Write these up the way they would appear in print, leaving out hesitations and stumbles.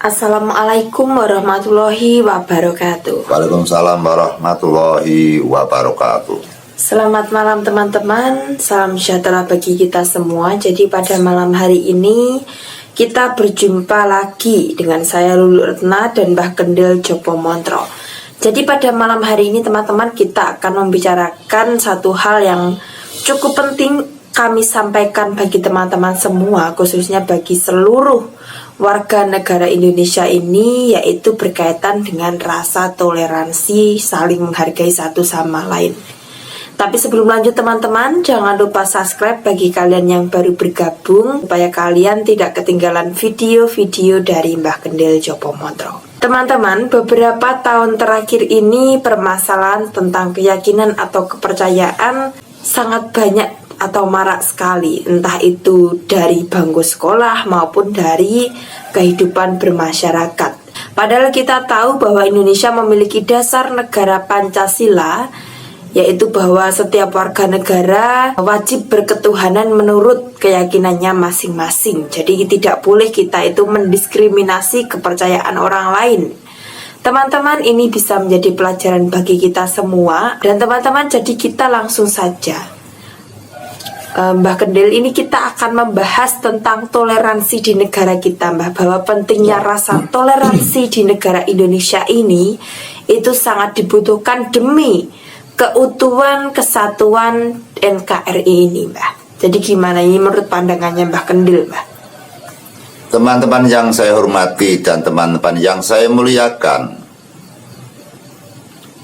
Assalamualaikum warahmatullahi wabarakatuh. Waalaikumsalam warahmatullahi wabarakatuh. Selamat malam teman-teman, salam sejahtera bagi kita semua. Jadi pada malam hari ini kita berjumpa lagi dengan saya Lulu Retna dan Mbah Kendil Jopo Montro. Jadi pada malam hari ini teman-teman kita akan membicarakan satu hal yang cukup penting kami sampaikan bagi teman-teman semua, khususnya bagi seluruh warga negara Indonesia ini, yaitu berkaitan dengan rasa toleransi, saling menghargai satu sama lain. Tapi sebelum lanjut teman-teman, jangan lupa subscribe bagi kalian yang baru bergabung, supaya kalian tidak ketinggalan video-video dari Mbah Kendil Jopo Montro. Teman-teman, beberapa tahun terakhir ini permasalahan tentang keyakinan atau kepercayaan sangat banyak atau marak sekali, entah itu dari bangku sekolah maupun dari kehidupan bermasyarakat. Padahal kita tahu bahwa Indonesia memiliki dasar negara Pancasila, yaitu bahwa setiap warga negara wajib berketuhanan menurut keyakinannya masing-masing. Jadi tidak boleh kita itu mendiskriminasi kepercayaan orang lain. Teman-teman, ini bisa menjadi pelajaran bagi kita semua. Dan teman-teman, jadi kita langsung saja, Mbah Kendil, ini kita akan membahas tentang toleransi di negara kita, Mbah, bahwa pentingnya rasa toleransi di negara Indonesia ini itu sangat dibutuhkan demi keutuhan kesatuan NKRI ini, Mbah. Jadi gimana ini menurut pandangannya Mbah Kendil, Mbah? Teman-teman yang saya hormati dan teman-teman yang saya muliakan,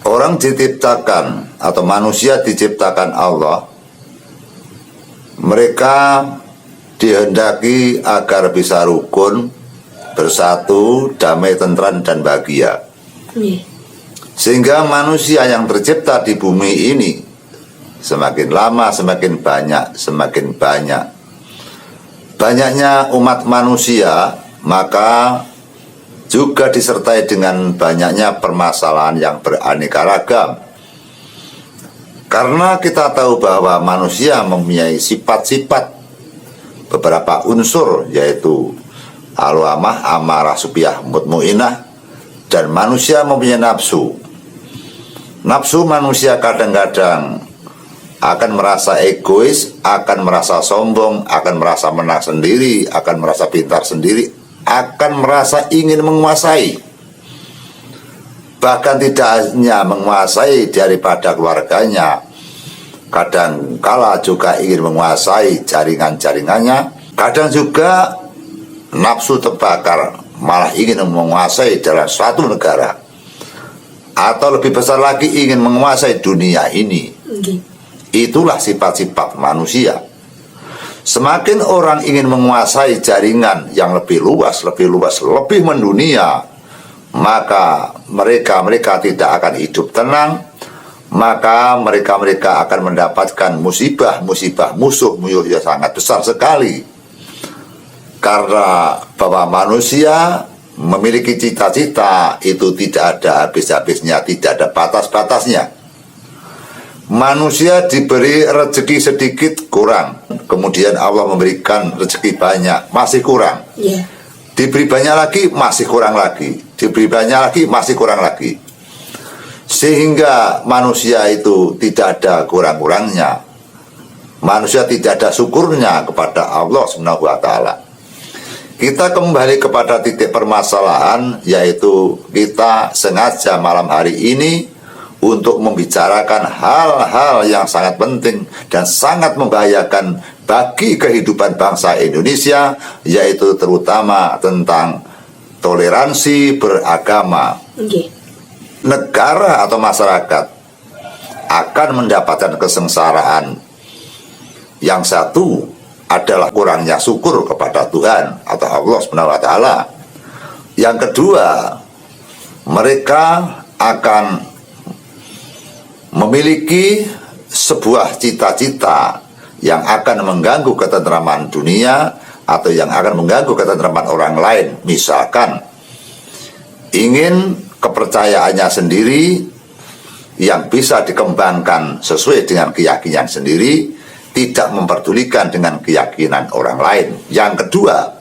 orang diciptakan atau manusia diciptakan Allah, mereka dihendaki agar bisa rukun, bersatu, damai, tentram, dan bahagia. Sehingga manusia yang tercipta di bumi ini semakin lama semakin banyak. Banyaknya umat manusia, maka juga disertai dengan banyaknya permasalahan yang beraneka ragam. Karena kita tahu bahwa manusia mempunyai sifat-sifat, beberapa unsur, yaitu al-amah, amarah, supiyah, mutmuinah, dan manusia mempunyai nafsu. Nafsu manusia kadang-kadang akan merasa egois, akan merasa sombong, akan merasa menang sendiri, akan merasa pintar sendiri, akan merasa ingin menguasai. Bahkan tidak hanya menguasai daripada keluarganya, kadang kala juga ingin menguasai jaringan-jaringannya. Kadang juga nafsu terbakar, malah ingin menguasai dalam suatu negara, atau lebih besar lagi ingin menguasai dunia ini. Itulah sifat-sifat manusia. Semakin orang ingin menguasai jaringan yang lebih luas, lebih mendunia, maka mereka tidak akan hidup tenang. Maka mereka akan mendapatkan musibah musuh yang sangat besar sekali. Karena bahwa manusia memiliki cita-cita itu tidak ada habis-habisnya, tidak ada batas-batasnya. Manusia diberi rezeki sedikit, kurang. Kemudian Allah memberikan rezeki banyak, masih kurang. Diberi banyak lagi, masih kurang lagi. Diberi banyak lagi, masih kurang lagi. Sehingga manusia itu tidak ada kurang-kurangnya. Manusia tidak ada syukurnya kepada Allah SWT. Kita kembali kepada titik permasalahan, yaitu kita sengaja malam hari ini untuk membicarakan hal-hal yang sangat penting dan sangat membahayakan bagi kehidupan bangsa Indonesia, yaitu terutama tentang toleransi beragama. Negara atau masyarakat akan mendapatkan kesengsaraan. Yang satu adalah kurangnya syukur kepada Tuhan atau Allah SWT. Yang kedua, mereka akan memiliki sebuah cita-cita yang akan mengganggu ketentraman dunia atau yang akan mengganggu ketentraman orang lain. Misalkan ingin kepercayaannya sendiri yang bisa dikembangkan sesuai dengan keyakinan sendiri, tidak memperdulikan dengan keyakinan orang lain. Yang kedua,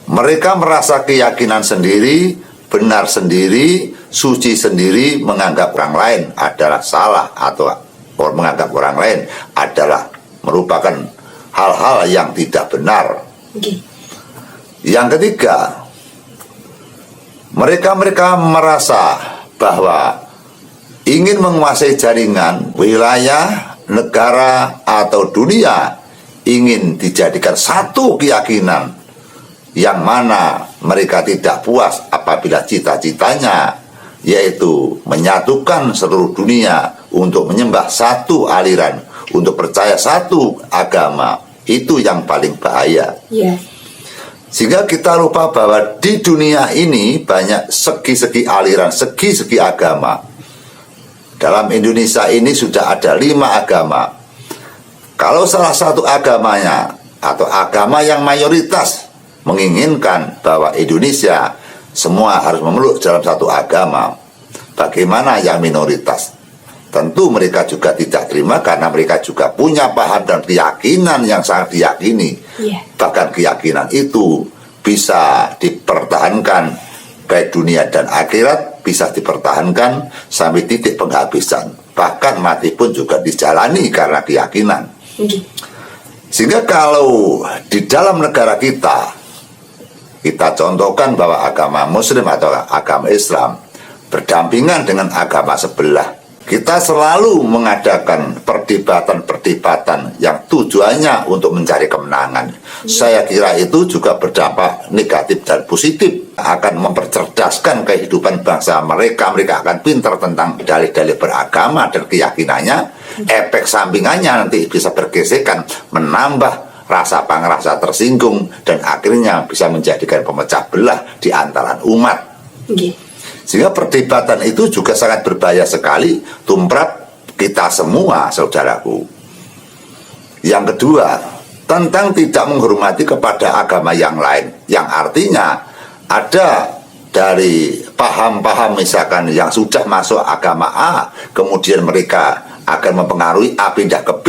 Mereka merasa keyakinan sendiri, benar sendiri, suci sendiri, menganggap orang lain adalah salah atau menganggap orang lain adalah merupakan hal-hal yang tidak benar. Yang ketiga, mereka merasa bahwa ingin menguasai jaringan, wilayah, negara, atau dunia, ingin dijadikan satu keyakinan yang mana mereka tidak puas apabila cita-citanya yaitu menyatukan seluruh dunia untuk menyembah satu aliran, untuk percaya satu agama. Itu yang paling bahaya. Sehingga kita lupa bahwa di dunia ini banyak segi-segi aliran, segi-segi agama. Dalam Indonesia ini sudah ada 5 agama. Kalau salah satu agamanya atau agama yang mayoritas menginginkan bahwa Indonesia semua harus memeluk dalam satu agama, bagaimana yang minoritas? Tentu mereka juga tidak terima karena mereka juga punya paham dan keyakinan yang sangat diyakini. Bahkan keyakinan itu bisa dipertahankan baik dunia dan akhirat, bisa dipertahankan sampai titik penghabisan. Bahkan mati pun juga dijalani karena keyakinan. Sehingga kalau di dalam negara kita contohkan bahwa agama Muslim atau agama Islam berdampingan dengan agama sebelah, kita selalu mengadakan perdebatan-perdebatan yang tujuannya untuk mencari kemenangan. Saya kira itu juga berdampak negatif dan positif, akan mempercerdaskan kehidupan bangsa mereka. Mereka akan pintar tentang dalih-dalih beragama dan keyakinannya. Efek sampingannya nanti bisa bergesekan, menambah rasa rasa tersinggung, dan akhirnya bisa menjadikan pemecah belah di antara umat. Sehingga perdebatan itu juga sangat berbahaya sekali, tumprap kita semua, saudaraku. Yang kedua, tentang tidak menghormati kepada agama yang lain, yang artinya ada dari paham-paham misalkan yang sudah masuk agama A, kemudian mereka akan mempengaruhi A pindah ke B.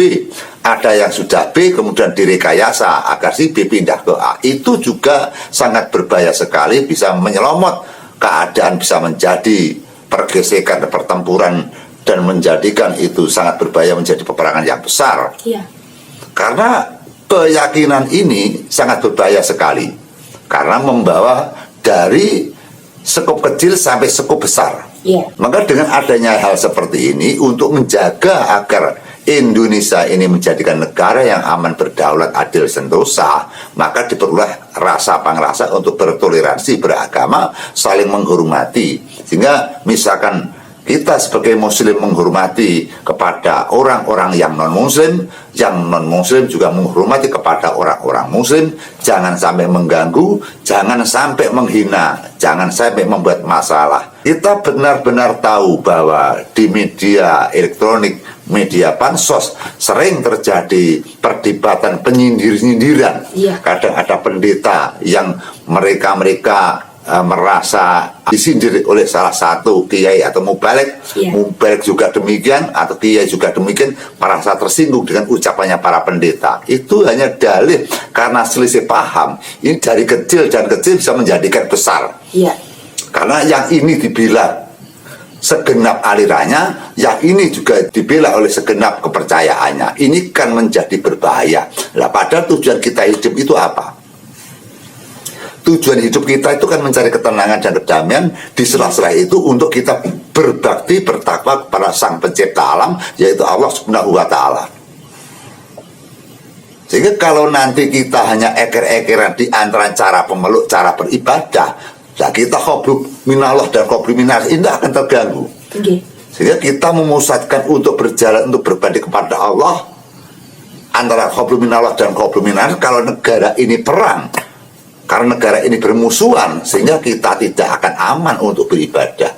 Ada yang sudah B kemudian direkayasa agar si B pindah ke A. Itu juga sangat berbahaya sekali, bisa menyelomot keadaan, bisa menjadi pergesekan, pertempuran, dan menjadikan itu sangat berbahaya, menjadi peperangan yang besar. Karena keyakinan ini sangat berbahaya sekali, karena membawa dari skop kecil sampai skop besar. Maka dengan adanya hal seperti ini, untuk menjaga agar Indonesia ini menjadikan negara yang aman, berdaulat, adil, sentosa, maka diperlulah rasa pangrasa untuk bertoleransi, beragama, saling menghormati. Sehingga misalkan kita sebagai muslim menghormati kepada orang-orang yang non-muslim, yang non-muslim juga menghormati kepada orang-orang muslim. Jangan sampai mengganggu, jangan sampai menghina, jangan sampai membuat masalah. Kita benar-benar tahu bahwa di media elektronik, media pansos, sering terjadi perdebatan penyindir-nyindiran. Kadang ada pendeta yang mereka merasa disindir oleh salah satu kiai atau mubalek. Mubalek juga demikian, atau kiai juga demikian, merasa tersinggung dengan ucapannya para pendeta. Itu hanya dalih karena selisih paham. Ini dari kecil dan kecil bisa menjadikan besar. Karena yang ini dibela segenap alirannya, yang ini juga dibela oleh segenap kepercayaannya. Ini kan menjadi berbahaya. Lah, padahal tujuan kita hidup itu apa? Tujuan hidup kita itu kan mencari ketenangan dan kedamaian. Di sela-sela itu untuk kita berbakti, bertakwa kepada Sang Pencipta alam, yaitu Allah Subhanahu wa Ta'ala. Sehingga kalau nanti kita hanya eker-ekeran di antara cara pemeluk, cara beribadah, nah kita khobluk minallah dan khobluk minas, ini akan terganggu. Sehingga kita memusatkan untuk berjalan, untuk berbanding kepada Allah, antara khobluk minallah dan khobluk minas. Kalau negara ini perang, karena negara ini bermusuhan, sehingga kita tidak akan aman untuk beribadah.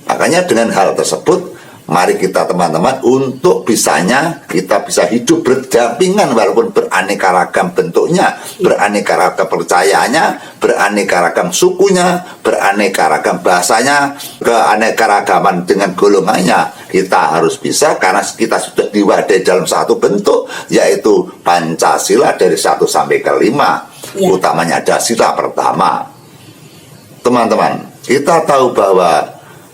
Makanya dengan hal tersebut, mari kita teman-teman untuk bisanya kita bisa hidup berdampingan, walaupun beraneka ragam bentuknya, beraneka ragam percayaannya, beraneka ragam sukunya, beraneka ragam bahasanya, keanekaragaman dengan golongannya. Kita harus bisa, karena kita sudah diwadai dalam satu bentuk, yaitu Pancasila dari 1 sampai ke 5. Ya. Utamanya ada sila pertama. Teman-teman, kita tahu bahwa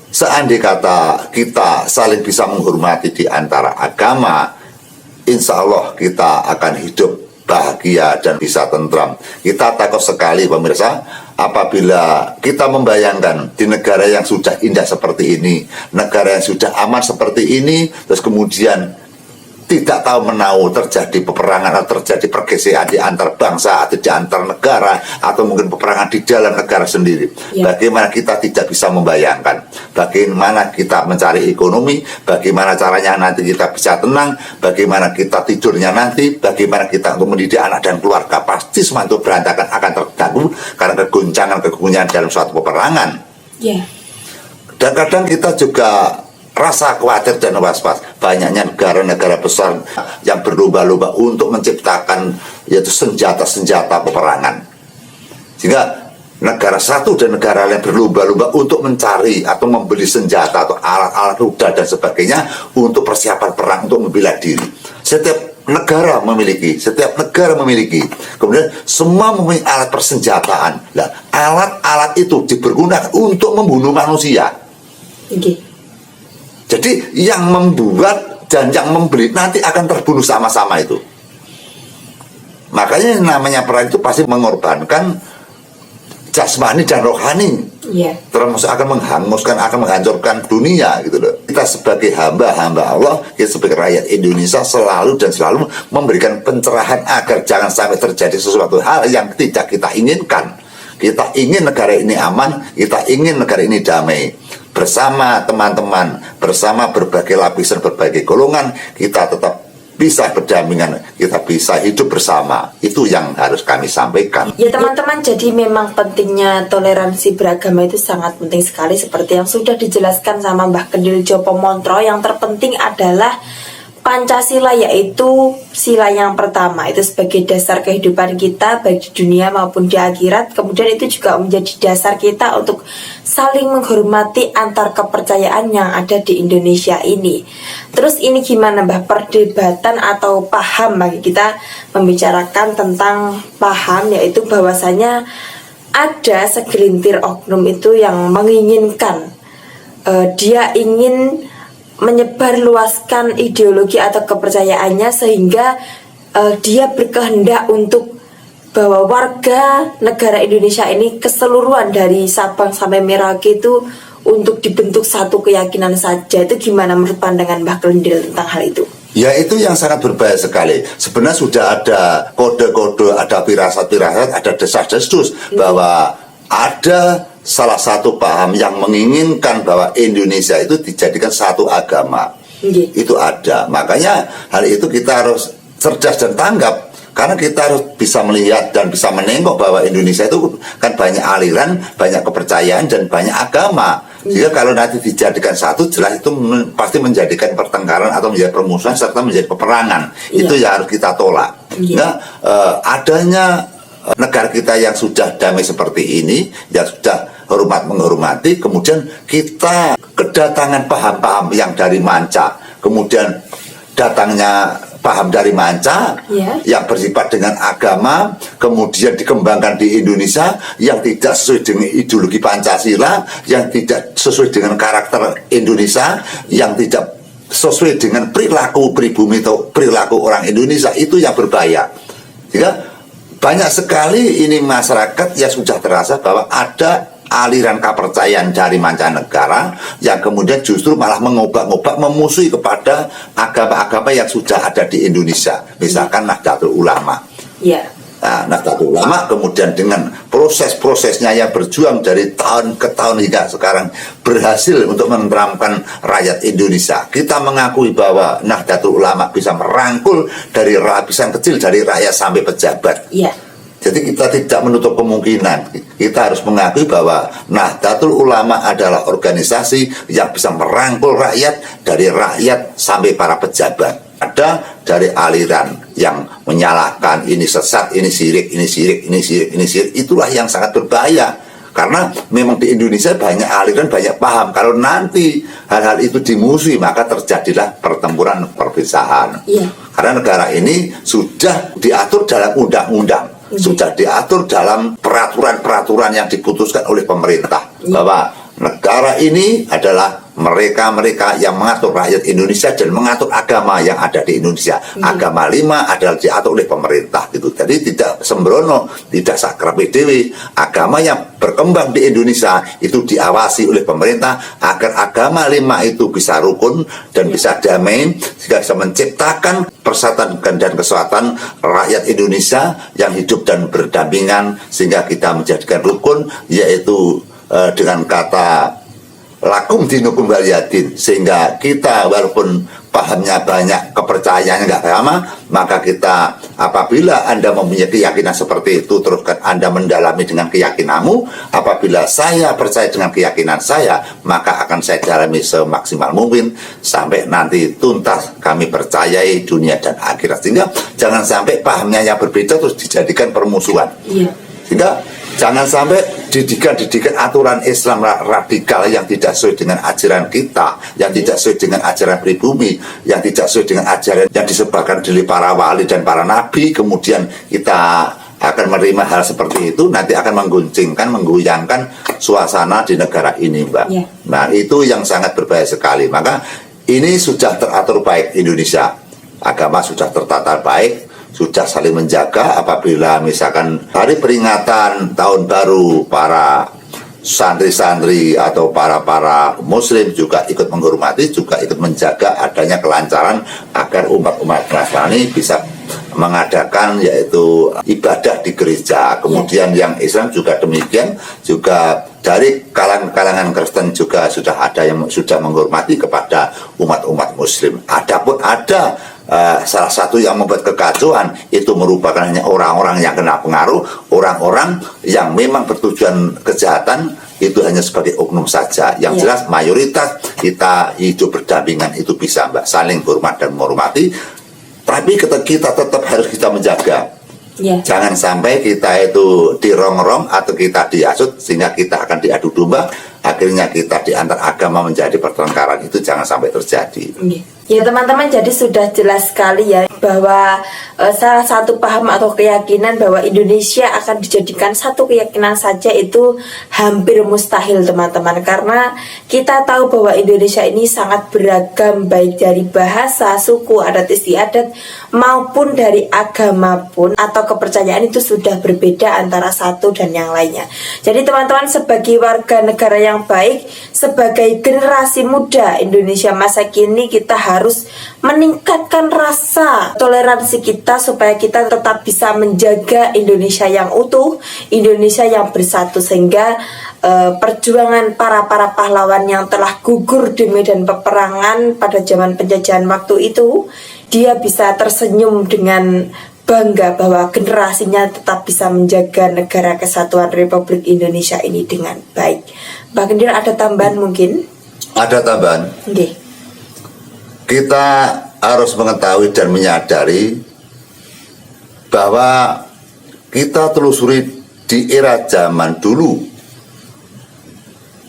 seandainya kata kita saling bisa menghormati di antara agama, insya Allah kita akan hidup bahagia dan bisa tentram. Kita takut sekali pemirsa apabila kita membayangkan di negara yang sudah indah seperti ini, negara yang sudah aman seperti ini, terus kemudian tidak tahu menahu terjadi peperangan atau terjadi pergeseran di antar bangsa atau di antar negara atau mungkin peperangan di dalam negara sendiri. Ya. Bagaimana kita tidak bisa membayangkan, bagaimana kita mencari ekonomi, bagaimana caranya nanti kita bisa tenang, bagaimana kita tidurnya nanti, bagaimana kita untuk mendidik anak dan keluarga. Pasti semua itu berantakan, akan terganggu karena keguncangan dalam suatu peperangan. Ya. Dan kadang kita juga rasa khawatir dan was-was. Banyaknya negara-negara besar yang berlomba-lomba untuk menciptakan yaitu senjata-senjata peperangan. Sehingga negara satu dan negara lain berlomba-lomba untuk mencari atau membeli senjata atau alat-alat rudal dan sebagainya untuk persiapan perang, untuk membela diri. Setiap negara memiliki. Kemudian semua memiliki alat persenjataan. Nah, alat-alat itu dipergunakan untuk membunuh manusia. Okay. Jadi yang membuat dan yang membeli nanti akan terbunuh sama-sama itu. Makanya namanya perang itu pasti mengorbankan jasmani dan rohani. Yeah. Termasuk akan menghanguskan, akan menghancurkan dunia gitu loh. Kita sebagai hamba-hamba Allah, kita sebagai rakyat Indonesia selalu dan selalu memberikan pencerahan agar jangan sampai terjadi sesuatu hal yang tidak kita inginkan. Kita ingin negara ini aman, kita ingin negara ini damai. Bersama teman-teman, bersama berbagai lapisan, berbagai golongan, kita tetap bisa berdampingan, kita bisa hidup bersama. Itu yang harus kami sampaikan. Ya teman-teman, jadi memang pentingnya toleransi beragama itu sangat penting sekali. Seperti yang sudah dijelaskan sama Mbah Kendil Jopo Montro, yang terpenting adalah Pancasila, yaitu sila yang pertama, itu sebagai dasar kehidupan kita baik di dunia maupun di akhirat. Kemudian itu juga menjadi dasar kita untuk saling menghormati antar kepercayaan yang ada di Indonesia ini. Terus ini gimana Mbah, perdebatan atau paham bagi kita membicarakan tentang paham, yaitu bahwasanya ada segelintir oknum itu yang menginginkan dia ingin menyebarluaskan ideologi atau kepercayaannya sehingga dia berkehendak untuk bahwa warga negara Indonesia ini keseluruhan dari Sabang sampai Merauke itu untuk dibentuk satu keyakinan saja. Itu gimana menurut pandangan Mbah Kendil tentang hal itu? Ya, itu yang sangat berbahaya sekali. Sebenarnya sudah ada kode-kode, ada firasat-firasat, ada desas-desus bahwa ada salah satu paham yang menginginkan bahwa Indonesia itu dijadikan satu agama. Itu ada. Makanya hal itu kita harus cerdas dan tanggap, karena kita harus bisa melihat dan bisa menengok bahwa Indonesia itu kan banyak aliran, banyak kepercayaan dan banyak agama. Jika kalau nanti dijadikan satu, jelas itu pasti menjadikan pertengkaran atau menjadi permusuhan serta menjadi peperangan. Itu yang harus kita tolak. Nah, adanya negara kita yang sudah damai seperti ini, yang sudah hormat menghormati, kemudian kita kedatangan paham-paham yang dari manca, kemudian datangnya paham dari manca yang bersifat dengan agama, kemudian dikembangkan di Indonesia yang tidak sesuai dengan ideologi Pancasila, yang tidak sesuai dengan karakter Indonesia, yang tidak sesuai dengan perilaku pribumi atau perilaku orang Indonesia, itu yang berbahaya. Jika banyak sekali ini masyarakat yang sudah terasa bahwa ada aliran kepercayaan dari mancanegara yang kemudian justru malah mengobak-obak, memusuhi kepada agama-agama yang sudah ada di Indonesia. Misalkan Nahdlatul Ulama. Nah, Nahdlatul Ulama kemudian dengan proses-prosesnya yang berjuang dari tahun ke tahun hingga sekarang berhasil untuk menenteramkan rakyat Indonesia. Kita mengakui bahwa Nahdlatul Ulama bisa merangkul dari lapisan kecil dari rakyat sampai pejabat. Jadi kita tidak menutup kemungkinan. Kita harus mengakui bahwa Nahdlatul Ulama adalah organisasi yang bisa merangkul rakyat, dari rakyat sampai para pejabat. Ada dari aliran yang menyalahkan ini sesat, ini syirik, ini syirik, ini syirik, ini syirik. Itulah yang sangat berbahaya. Karena memang di Indonesia banyak aliran, banyak paham. Kalau nanti hal-hal itu dimusuhi, maka terjadilah pertempuran, perpisahan. Karena negara ini sudah diatur dalam undang-undang. sudah diatur dalam peraturan-peraturan yang diputuskan oleh pemerintah bahwa negara ini adalah mereka-mereka yang mengatur rakyat Indonesia dan mengatur agama yang ada di Indonesia. Agama 5 adalah diatur oleh pemerintah gitu. Jadi tidak sembrono, tidak sakrapi dewi. Agama yang berkembang di Indonesia itu diawasi oleh pemerintah agar agama 5 itu bisa rukun dan bisa damai sehingga bisa menciptakan persatuan dan kesatuan rakyat Indonesia yang hidup dan berdampingan sehingga kita menjadikan rukun, yaitu dengan kata lakum dinukum waliyadin, sehingga kita walaupun pahamnya banyak, kepercayaannya nggak sama, maka kita apabila Anda mempunyai keyakinan seperti itu, teruskan Anda mendalami dengan keyakinanmu. Apabila saya percaya dengan keyakinan saya, maka akan saya dalami semaksimal mungkin sampai nanti tuntas kami percayai dunia dan akhirat. Sehingga jangan sampai pahamnya yang berbeda terus dijadikan permusuhan. Sehingga jangan sampai didikan aturan Islam radikal yang tidak sesuai dengan ajaran kita, yang tidak sesuai dengan ajaran pribumi, yang tidak sesuai dengan ajaran yang disebarkan dari para wali dan para nabi, kemudian kita akan menerima hal seperti itu, nanti akan mengguncingkan, menggoyangkan suasana di negara ini, Mbak. Nah, itu yang sangat berbahaya sekali. Maka ini sudah teratur baik Indonesia, agama sudah tertata baik, sudah saling menjaga. Apabila misalkan hari peringatan tahun baru, para santri-santri atau para muslim juga ikut menghormati, juga ikut menjaga adanya kelancaran agar umat-umat Nasrani bisa mengadakan yaitu ibadah di gereja. Kemudian yang Islam juga demikian, juga dari kalangan Kristen juga sudah ada yang sudah menghormati kepada umat-umat muslim. Adapun ada salah satu yang membuat kekacauan, itu merupakan hanya orang-orang yang kena pengaruh, orang-orang yang memang bertujuan kejahatan, itu hanya sebagai oknum saja. Yang jelas mayoritas kita hidup berdampingan itu bisa, Mbak, saling hormat dan menghormati. Tapi kita tetap harus kita menjaga. Jangan sampai kita itu dirongrong atau kita dihasut sehingga kita akan diadu domba, akhirnya kita di antar agama menjadi pertengkaran. Itu jangan sampai terjadi. Ya teman-teman, jadi sudah jelas sekali ya bahwa salah satu paham atau keyakinan bahwa Indonesia akan dijadikan satu keyakinan saja itu hampir mustahil teman-teman, karena kita tahu bahwa Indonesia ini sangat beragam, baik dari bahasa, suku, adat istiadat maupun dari agama pun atau kepercayaan itu sudah berbeda antara satu dan yang lainnya. Jadi teman-teman, sebagai warga negara yang baik, sebagai generasi muda Indonesia masa kini, kita harus meningkatkan rasa toleransi kita supaya kita tetap bisa menjaga Indonesia yang utuh, Indonesia yang bersatu, sehingga perjuangan para pahlawan yang telah gugur di medan peperangan pada zaman penjajahan waktu itu, dia bisa tersenyum dengan bangga bahwa generasinya tetap bisa menjaga negara kesatuan Republik Indonesia ini dengan baik. Mbak Kendir, ada tambahan mungkin? Ada tambahan. Kita harus mengetahui dan menyadari bahwa kita telusuri di era zaman dulu,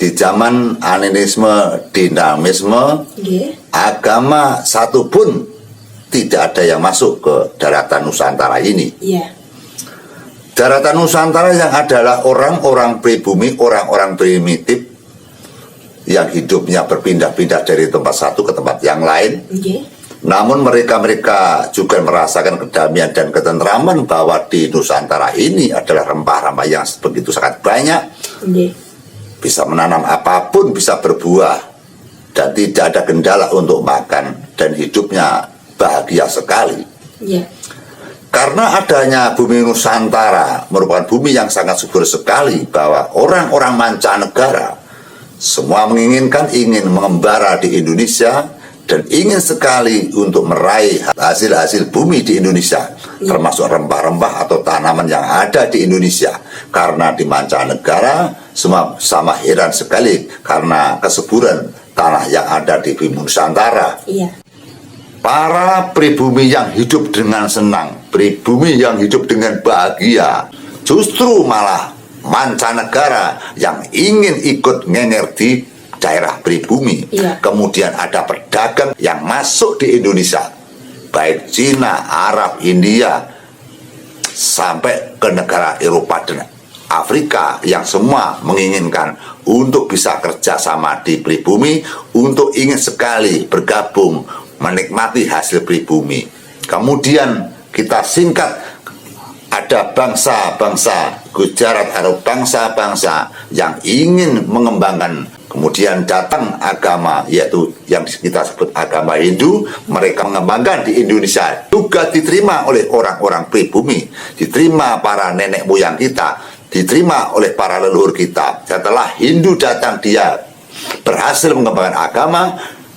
di zaman animisme, dinamisme, agama satupun tidak ada yang masuk ke daratan Nusantara ini. Daratan Nusantara yang adalah orang-orang pribumi, orang-orang primitif yang hidupnya berpindah-pindah dari tempat satu ke tempat yang lain. Namun mereka juga merasakan kedamaian dan ketentraman bahwa di Nusantara ini adalah rempah-rempah yang begitu sangat banyak. Bisa menanam apapun, bisa berbuah, dan tidak ada kendala untuk makan, dan hidupnya bahagia sekali. Karena adanya bumi Nusantara merupakan bumi yang sangat subur sekali, bahwa orang-orang mancanegara semua ingin mengembara di Indonesia dan ingin sekali untuk meraih hasil-hasil bumi di Indonesia, termasuk rempah-rempah atau tanaman yang ada di Indonesia. Karena di mancanegara semua sama heran sekali karena kesuburan tanah yang ada di bumi Nusantara. Para pribumi yang hidup dengan senang, pribumi yang hidup dengan bahagia, justru malah mancanegara yang ingin ikut ngenger di daerah pribumi. Kemudian ada pedagang yang masuk di Indonesia, baik Cina, Arab, India, sampai ke negara Eropa dan Afrika yang semua menginginkan untuk bisa kerjasama di pribumi, untuk ingin sekali bergabung menikmati hasil pribumi. Kemudian kita singkat, ada bangsa-bangsa Gujarat atau bangsa-bangsa yang ingin mengembangkan, kemudian datang agama yaitu yang kita sebut agama Hindu, mereka mengembangkan di Indonesia, juga diterima oleh orang-orang pribumi, diterima para nenek moyang kita, diterima oleh para leluhur kita. Setelah Hindu datang, dia berhasil mengembangkan agama,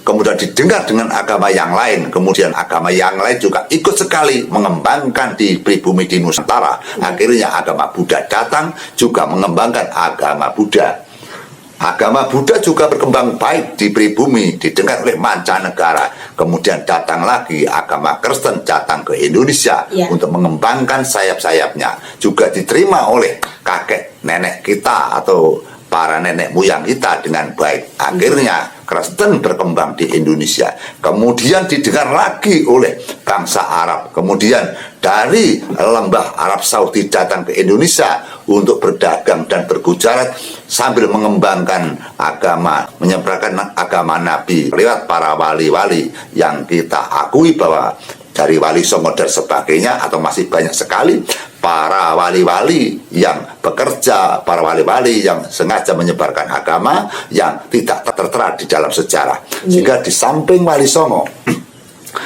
kemudian didengar dengan agama yang lain, kemudian agama yang lain juga ikut sekali mengembangkan di pribumi di Nusantara. Akhirnya agama Buddha datang, juga mengembangkan agama Buddha. Agama Buddha juga berkembang baik di pribumi, didengar oleh mancanegara. Kemudian datang lagi agama Kristen datang ke Indonesia untuk mengembangkan sayap-sayapnya, juga diterima oleh kakek nenek kita atau para nenek moyang kita dengan baik. Akhirnya Kristen berkembang di Indonesia, kemudian didengar lagi oleh bangsa Arab, kemudian dari lembah Arab Saudi datang ke Indonesia untuk berdagang dan bergujarat sambil mengembangkan agama, menyebarkan agama Nabi lewat para wali-wali yang kita akui bahwa dari Wali Songo dan sebagainya, atau masih banyak sekali para wali-wali yang bekerja, para wali-wali yang sengaja menyebarkan agama yang tidak tertera di dalam sejarah. Sehingga di samping Wali Songo,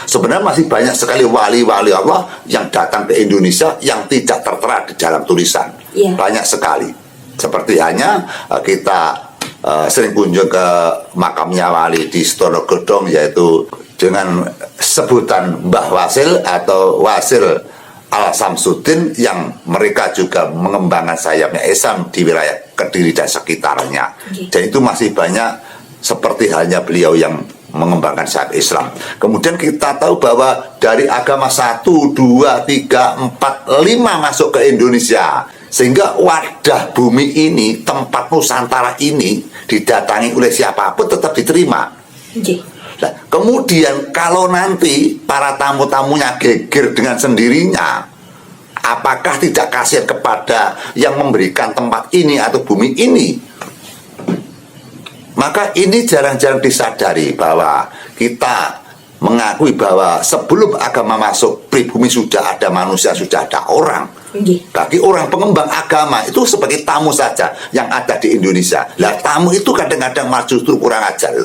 sebenarnya masih banyak sekali wali-wali Allah yang datang ke Indonesia yang tidak tertera di dalam tulisan. Banyak sekali. Seperti hanya kita sering kunjung ke makamnya wali di Stonogedong, yaitu dengan sebutan Mbah Wasil atau Wasil Al-Samsudin, yang mereka juga mengembangkan sayapnya Islam di wilayah Kediri dan sekitarnya. Dan itu masih banyak seperti halnya beliau yang mengembangkan sayap Islam. Kemudian kita tahu bahwa dari agama 1, 2, 3, 4, 5 masuk ke Indonesia, sehingga wadah bumi ini, tempat Nusantara ini didatangi oleh siapapun tetap diterima. Nah, kemudian kalau nanti para tamu-tamunya geger dengan sendirinya, apakah tidak kasihan kepada yang memberikan tempat ini atau bumi ini? Maka ini jarang-jarang disadari bahwa kita mengakui bahwa sebelum agama masuk pribumi sudah ada manusia, sudah ada orang. Bagi orang pengembang agama itu sebagai tamu saja yang ada di Indonesia. Lah tamu itu kadang-kadang justru kurang ajar.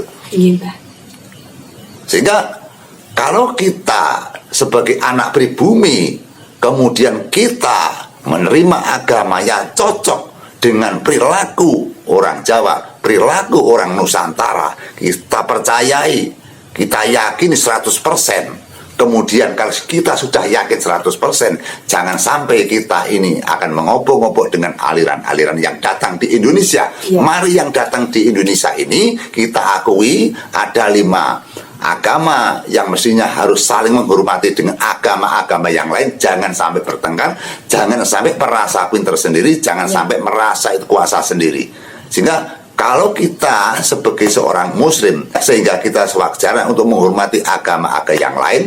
Sehingga kalau kita sebagai anak pribumi, kemudian kita menerima agama yang cocok dengan perilaku orang Jawa, perilaku orang Nusantara, kita percayai, kita yakini 100%. Kemudian kalau kita sudah yakin 100%, jangan sampai kita ini akan mengobok-ngobok dengan aliran-aliran yang datang di Indonesia. Mari yang datang di Indonesia ini kita akui ada 5 agama yang mestinya harus saling menghormati dengan agama-agama yang lain. Jangan sampai bertengkar, jangan sampai merasa pintar sendiri, jangan sampai merasa itu kuasa sendiri. Sehingga kalau kita sebagai seorang muslim, sehingga kita sewajarnya untuk menghormati agama-agama yang lain,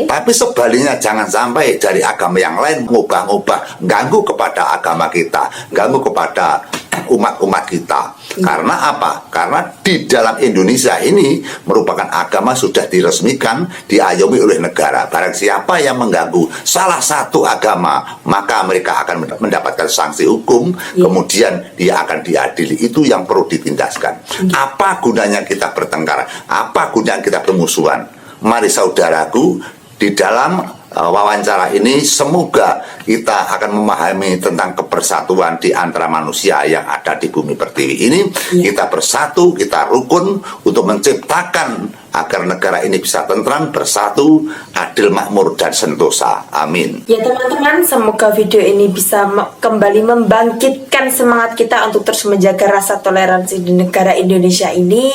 tapi sebaliknya jangan sampai dari agama yang lain ngubah-ngubah, ganggu kepada agama kita, ganggu kepada umat-umat kita. Karena apa? Karena di dalam Indonesia ini merupakan agama sudah diresmikan, diayomi oleh negara. Barang siapa yang mengganggu salah satu agama, maka mereka akan mendapatkan sanksi hukum, kemudian dia akan diadili. Itu yang perlu ditindaskan. Apa gunanya kita bertengkar? Apa gunanya kita bermusuhan? Mari saudaraku, di dalam wawancara ini semoga kita akan memahami tentang kebersatuan di antara manusia yang ada di bumi pertiwi ini. Kita bersatu, kita rukun untuk menciptakan agar negara ini bisa tentram, bersatu, adil, makmur, dan sentosa. Amin. Ya teman-teman, semoga video ini bisa kembali membangkitkan semangat kita untuk terus menjaga rasa toleransi di negara Indonesia ini.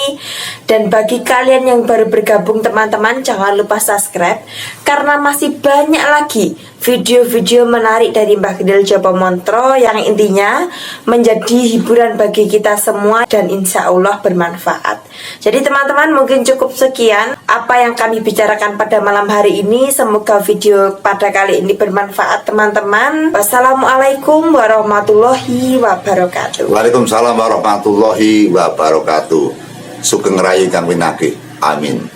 Dan bagi kalian yang baru bergabung teman-teman, jangan lupa subscribe, karena masih banyak lagi video-video menarik dari Mbah Gendel Jopo Montro yang intinya menjadi hiburan bagi kita semua dan insya Allah bermanfaat. Jadi teman-teman, mungkin cukup sekian apa yang kami bicarakan pada malam hari ini. Semoga video pada kali ini bermanfaat teman-teman. Wassalamualaikum warahmatullahi wabarakatuh. Waalaikumsalam warahmatullahi wabarakatuh. Sugeng rayi kang winakih. Amin.